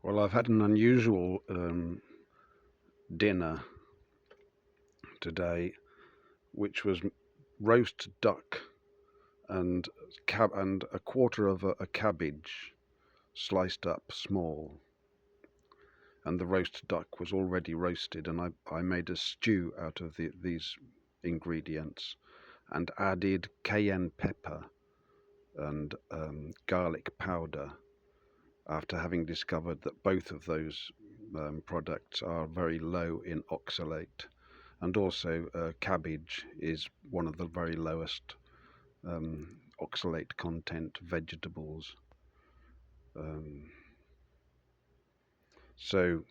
Well, I've had an unusual dinner today, which was roast duck and and a quarter of a cabbage sliced up small. And the roast duck was already roasted, and I made a stew out of these ingredients and added cayenne pepper and garlic powder after having discovered that both of those products are very low in oxalate, and also cabbage is one of the very lowest oxalate content vegetables. Um, so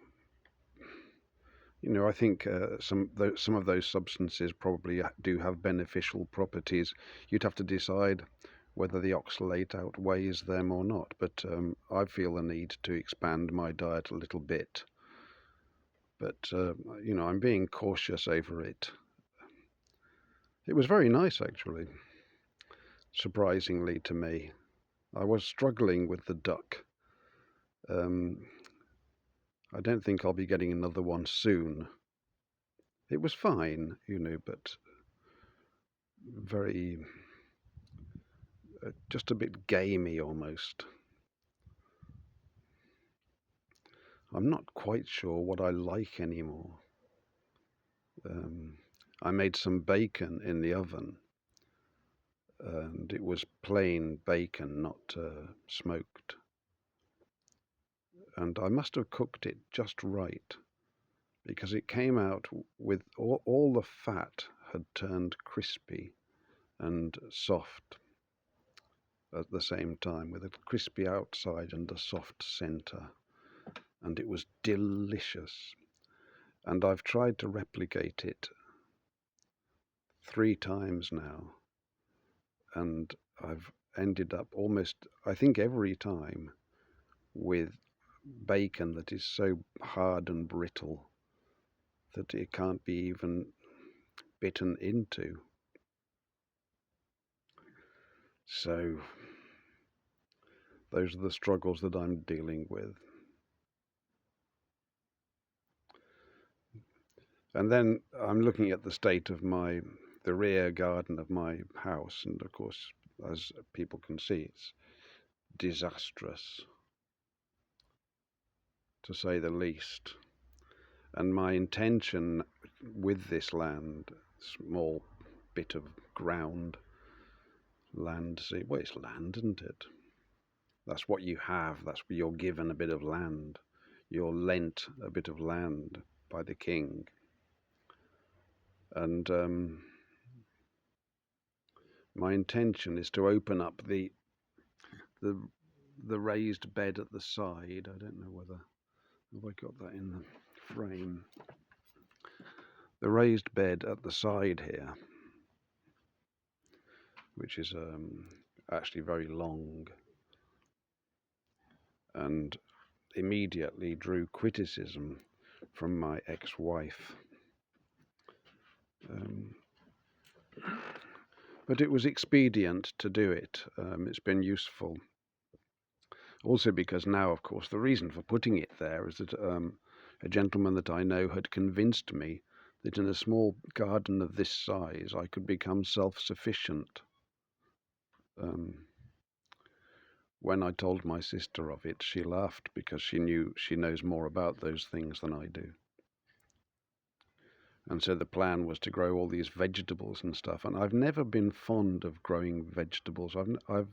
I think some of those substances probably do have beneficial properties. You'd have to decide whether the oxalate outweighs them or not. But I feel the need to expand my diet a little bit. But I'm being cautious over it. It was very nice, actually, surprisingly to me. I was struggling with the duck. Um, I don't think I'll be getting another one soon. It was fine, but very, just a bit gamey almost. I'm not quite sure what I like anymore. I made some bacon in the oven, and it was plain bacon, not smoked. And I must have cooked it just right, because it came out with all the fat had turned crispy and soft at the same time, with a crispy outside and a soft center, and it was delicious. And I've tried to replicate it 3 times now, and I've ended up almost, I think, every time with bacon that is so hard and brittle that it can't be even bitten into. So those are the struggles that I'm dealing with. And then I'm looking at the state of the rear garden of my house, and of course, as people can see, it's disastrous, to say the least. And my intention with this land, small bit of land, see, well, it's land, isn't it? That's what you have. That's what you're given, a bit of land. You're lent a bit of land by the king. And my intention is to open up the raised bed at the side. I don't know whether have I got that in the frame. The raised bed at the side here, which is actually very long, and immediately drew criticism from my ex-wife. But it was expedient to do it. It's been useful. Also because now, of course, the reason for putting it there is that a gentleman that I know had convinced me that in a small garden of this size I could become self-sufficient. When I told my sister of it, she laughed because she knows more about those things than I do. And so the plan was to grow all these vegetables and stuff. And I've never been fond of growing vegetables. I've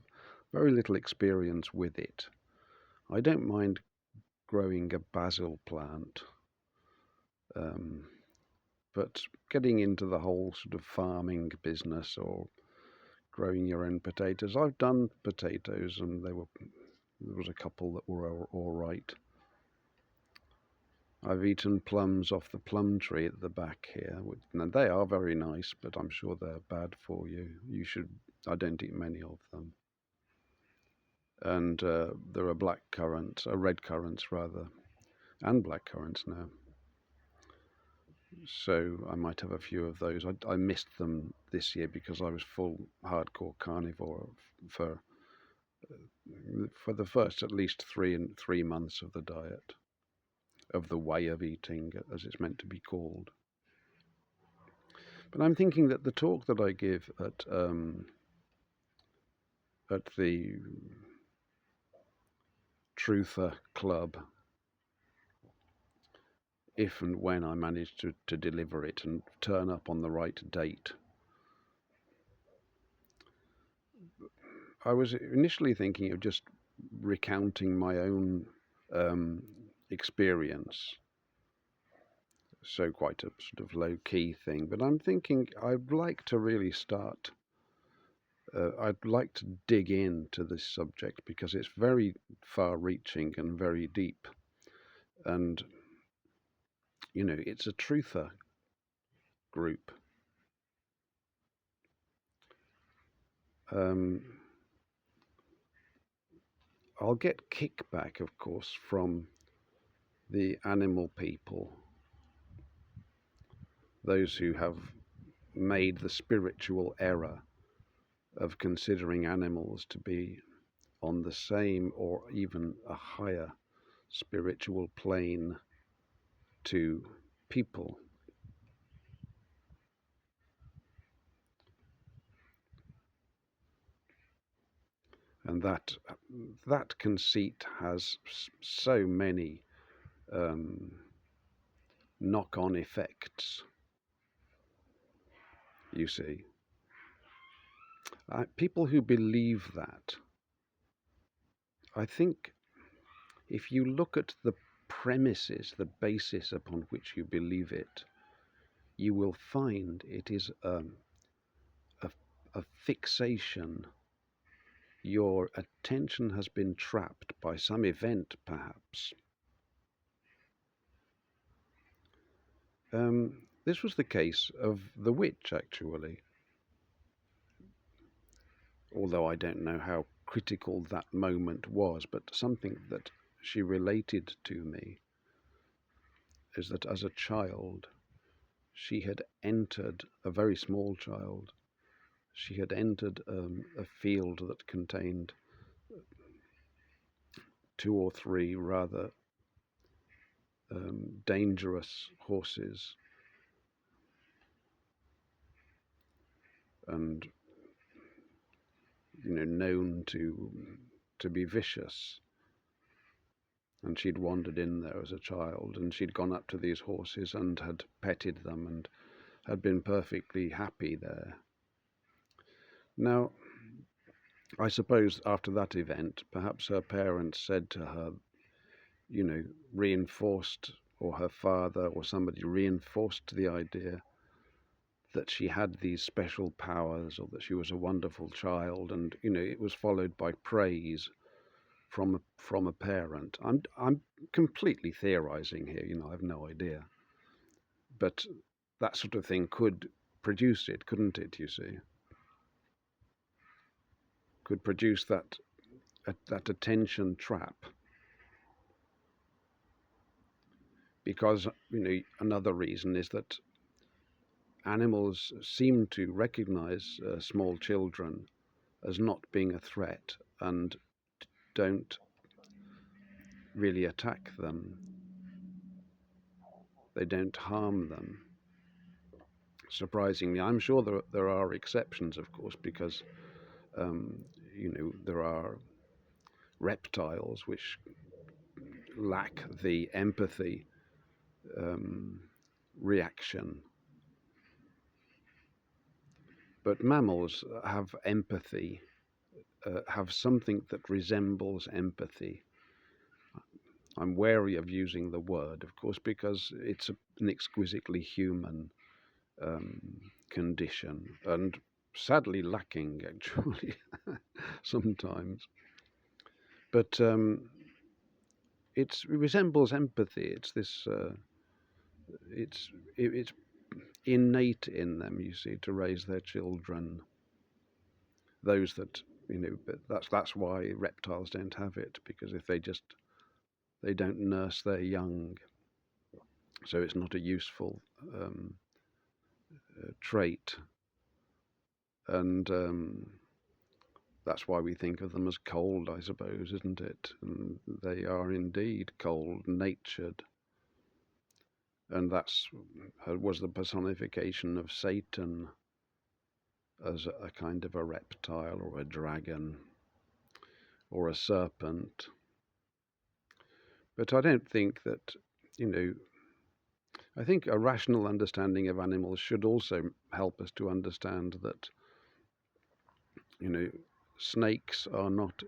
very little experience with it. I don't mind growing a basil plant, but getting into the whole sort of farming business or growing your own potatoes. I've done potatoes, and there was a couple that were all right. I've eaten plums off the plum tree at the back here, and they are very nice, but I'm sure they're bad for you. I don't eat many of them. And there are red currants rather, and black currants now. So I might have a few of those. I missed them this year because I was full hardcore carnivore for for the first at least 3 months of the diet, of the way of eating, as it's meant to be called. But I'm thinking that the talk that I give at the Truther Club, if and when I manage to deliver it and turn up on the right date, I was initially thinking of just recounting my own experience, so quite a sort of low-key thing. But I'm thinking I'd like to really start. I'd like to dig into this subject because it's very far-reaching and very deep, and it's a truther group. I'll get kickback, of course, from the animal people, those who have made the spiritual error of considering animals to be on the same or even a higher spiritual plane to people. And that conceit has so many knock-on effects, you see. People who believe that, I think if you look at the premises, the basis upon which you believe it, you will find it is a fixation. Your attention has been trapped by some event, perhaps. This was the case of the witch, actually. Although I don't know how critical that moment was, but something that she related to me is that as a child, she had entered, a very small child, she had entered a field that contained 2 or 3 rather dangerous horses, and known to be vicious. And she'd wandered in there as a child, and she'd gone up to these horses and had petted them and had been perfectly happy there. Now, I suppose after that event, perhaps her parents said to her, reinforced, or her father or somebody reinforced the idea that she had these special powers, or that she was a wonderful child, and it was followed by praise from a parent. I'm completely theorizing here, I have no idea, but that sort of thing could produce it, couldn't it? You see, could produce that attention trap, because another reason is that animals seem to recognize small children as not being a threat and don't really attack them. They don't harm them. Surprisingly, I'm sure there are exceptions, of course, because there are reptiles which lack the empathy reaction. But mammals have empathy, have something that resembles empathy. I'm wary of using the word, of course, because it's an exquisitely human condition, and sadly lacking, actually, sometimes. But it resembles empathy. It's this. It's innate in them, you see, to raise their children. Those that but that's why reptiles don't have it, because if they don't nurse their young, so it's not a useful trait. And That's why we think of them as cold, I suppose, isn't it? And they are indeed cold natured. And that's was the personification of Satan as a kind of a reptile or a dragon or a serpent. But I don't think that, you know, I think a rational understanding of animals should also help us to understand that, you know, snakes are not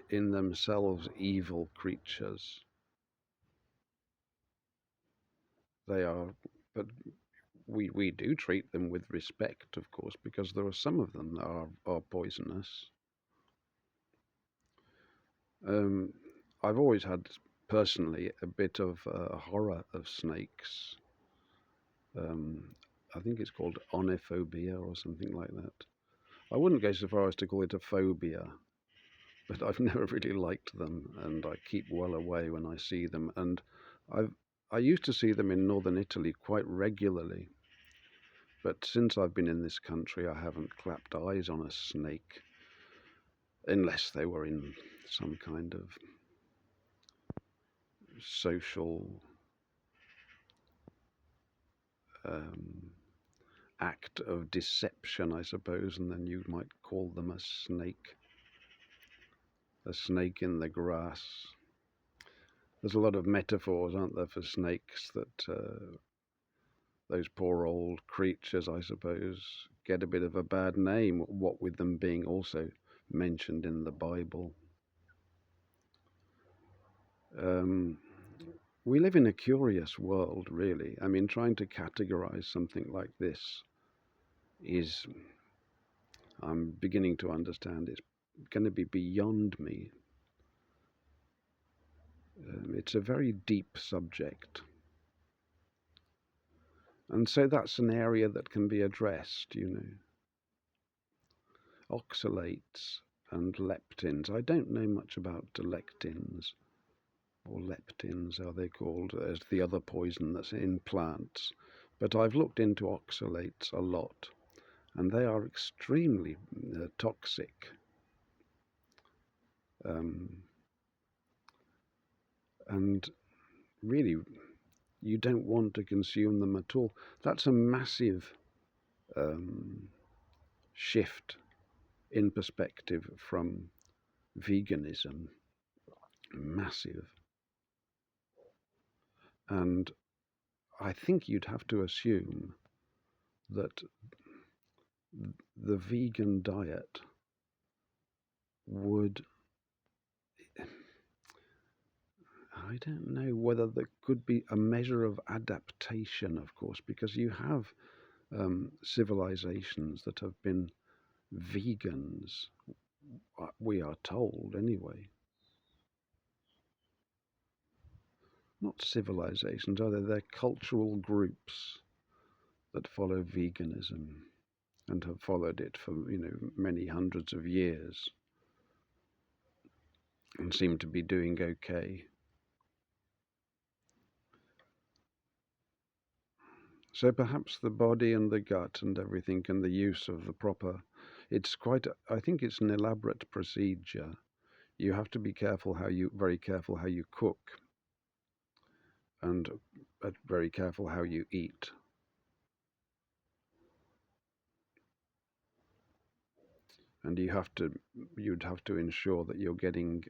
in themselves evil creatures. They are, but we do treat them with respect, of course, because there are some of them that are poisonous. I've always had personally a bit of horror of snakes. I think it's called onophobia or something like that. I wouldn't go so far as to call it a phobia, but I've never really liked them, and I keep well away when I see them. And I used to see them in northern Italy quite regularly, but since I've been in this country, I haven't clapped eyes on a snake unless they were in some kind of social act of deception, I suppose, and then you might call them a snake in the grass. There's a lot of metaphors, aren't there, for snakes, that those poor old creatures, I suppose, get a bit of a bad name, what with them being also mentioned in the Bible. We live in a curious world, really. I mean, trying to categorize something like this is, I'm beginning to understand, it's going to be beyond me. It's a very deep subject. And so that's an area that can be addressed, you know. Oxalates and leptins. I don't know much about lectins, or leptins are they called, as the other poison that's in plants. But I've looked into oxalates a lot, and they are extremely toxic. And really, you don't want to consume them at all. That's a massive shift in perspective from veganism. Massive. And I think you'd have to assume that the vegan diet would, I don't know whether there could be a measure of adaptation, of course, because you have civilizations that have been vegans, we are told anyway. Not civilizations, are they? They're cultural groups that follow veganism and have followed it for, you know, many hundreds of years and seem to be doing okay. So perhaps the body and the gut and everything and the use of the proper, it's quite, I think it's an elaborate procedure. You have to be careful very careful how you cook, and very careful how you eat. And you'd have to ensure that you're getting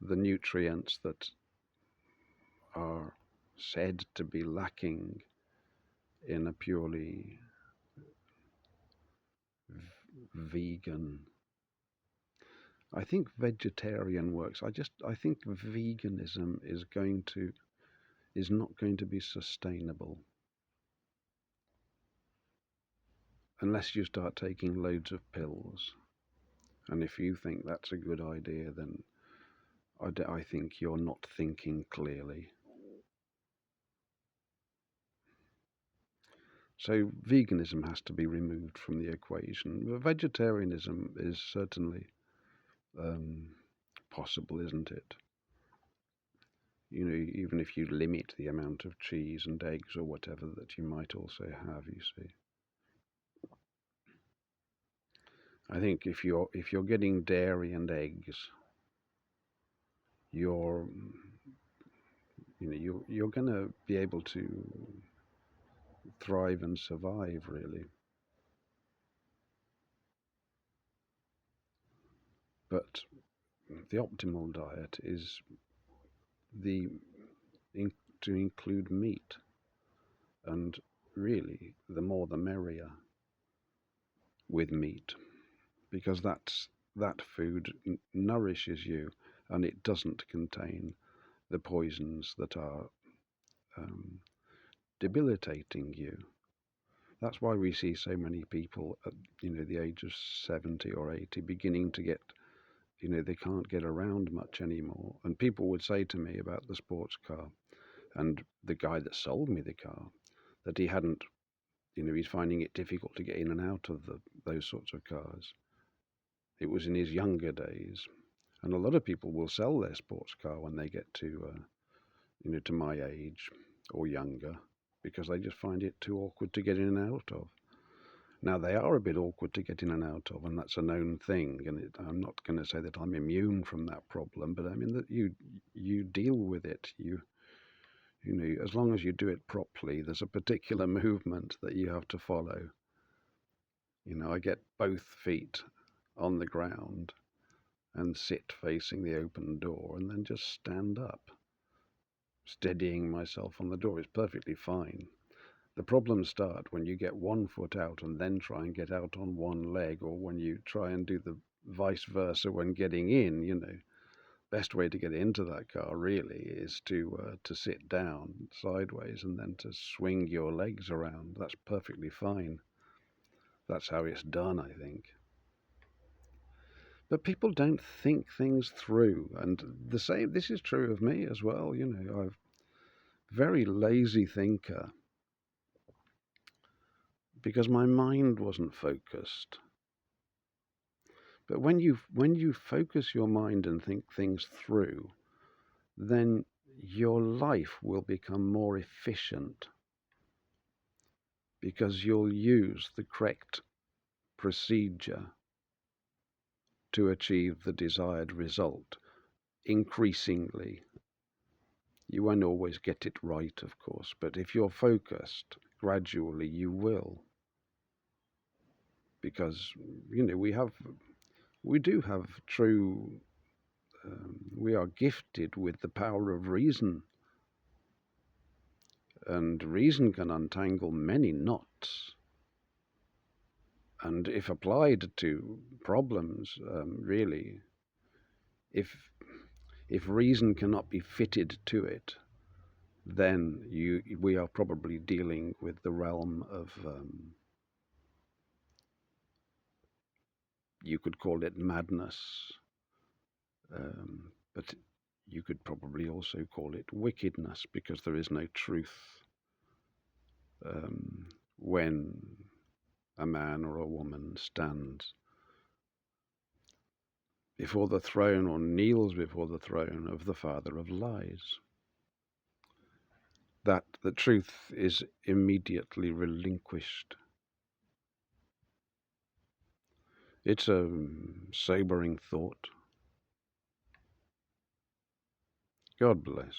the nutrients that are said to be lacking in a purely vegan. I think vegetarian works. I think veganism is not going to be sustainable unless you start taking loads of pills. And if you think that's a good idea, then I think you're not thinking clearly. So veganism has to be removed from the equation. But vegetarianism is certainly possible, isn't it? You know, even if you limit the amount of cheese and eggs or whatever that you might also have, you see. I think if you're getting dairy and eggs, you're you're going to be able to thrive and survive, really. But the optimal diet is the in, to include meat, and really the more the merrier with meat, because that food nourishes you, and it doesn't contain the poisons that are um, debilitating you. That's why we see so many people at the age of 70 or 80 beginning to get, they can't get around much anymore. And people would say to me about the sports car, and the guy that sold me the car, that he hadn't, he's finding it difficult to get in and out of those sorts of cars. It was in his younger days. And a lot of people will sell their sports car when they get to my age or younger, because they just find it too awkward to get in and out of. Now, they are a bit awkward to get in and out of, and that's a known thing. And I'm not going to say that I'm immune from that problem, but I mean that you deal with it. As long as you do it properly, there's a particular movement that you have to follow. I get both feet on the ground and sit facing the open door, and then just stand up, steadying myself on the door. It's perfectly fine. The problems start when you get one foot out and then try and get out on one leg, or when you try and do the vice versa when getting in. Best way to get into that car really is to sit down sideways and then to swing your legs around. That's perfectly fine. That's how it's done, I think. But people don't think things through, and this is true of me as well. I'm a very lazy thinker, because my mind wasn't focused. But when you focus your mind and think things through, then your life will become more efficient, because you'll use the correct procedure to achieve the desired result. Increasingly, you won't always get it right, of course, but if you're focused, gradually you will. Because we do have true, we are gifted with the power of reason, and reason can untangle many knots. And if applied to problems, really, if reason cannot be fitted to it, then we are probably dealing with the realm of, you could call it madness, but you could probably also call it wickedness, because there is no truth when a man or a woman stands before the throne, or kneels before the throne of the father of lies. That the truth is immediately relinquished. It's a sobering thought. God bless.